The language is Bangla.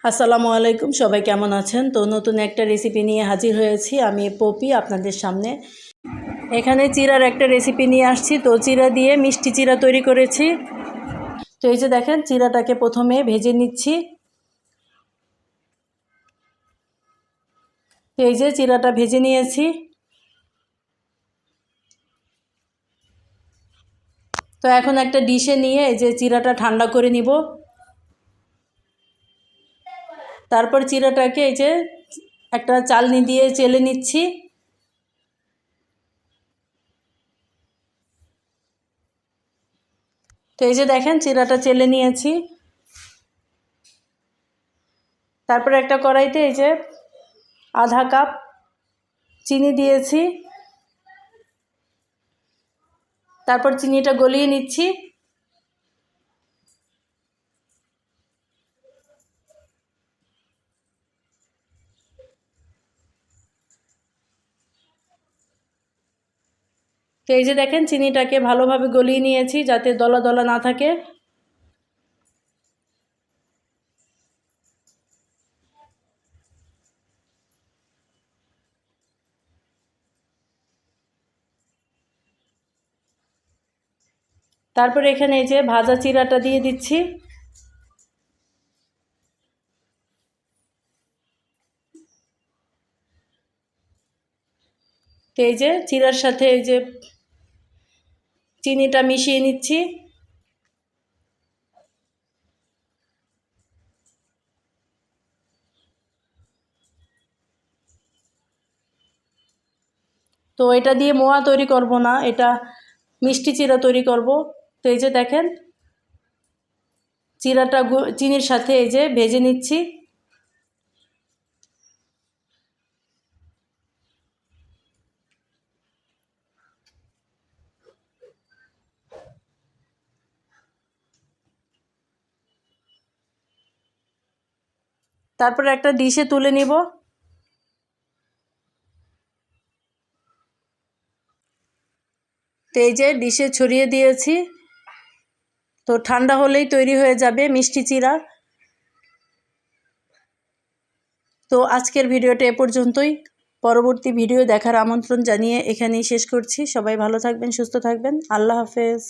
আসসালামু আলাইকুম, সবাই কেমন আছেন? তো নতুন একটা রেসিপি নিয়ে হাজির হয়েছি আমি পপি আপনাদের সামনে। এখানে চিড়ার একটা রেসিপি নিয়ে আসছি। তো চিড়া দিয়ে মিষ্টি চিড়া তৈরি করেছি। তো এই যে দেখেন, চিড়াটাকে প্রথমে ভেজে নিচ্ছি। তো এই যে চিড়াটা ভেজে নিয়েছি। তো এখন একটা ডিশে নিয়ে এই যে চিড়াটা ঠান্ডা করে নিব। তারপর চিড়াটাকে এই যে একটা চালনি দিয়ে চেলে নিচ্ছি। তো এই যে দেখেন, চিড়াটা চেলে নিয়েছি। তারপরে একটা কড়াইতে এই যে আধা কাপ চিনি দিয়েছি। তারপর চিনিটা গলিয়ে নিচ্ছি। তো এই যে দেখেন, চিনিটাকে ভালোভাবে গলিয়ে নিয়েছি যাতে দলা দলা না থাকে। তারপরে এখানে এই যে ভাজা চিড়াটা দিয়ে দিচ্ছি। তো এই যে চিড়ার সাথে এই যে চিনিটা মিশিয়ে নিচ্ছি। তো এটা দিয়ে মোয়া তৈরি করব না, এটা মিষ্টি চিড়া তৈরি করব। তো এই যে দেখেন, চিড়াটা চিনির সাথে এই যে ভেজে নিচ্ছি। তারপরে একটা ডিশে তুলে নিব। তো এই যে ডিশে ছড়িয়ে দিয়েছি। তো ঠান্ডা হলেই তৈরি হয়ে যাবে মিষ্টি চিড়া। তো আজকের ভিডিওটা এ পর্যন্তই। পরবর্তী ভিডিও দেখার আমন্ত্রণ জানিয়ে এখানেই শেষ করছি। সবাই ভালো থাকবেন, সুস্থ থাকবেন। আল্লাহ হাফেজ।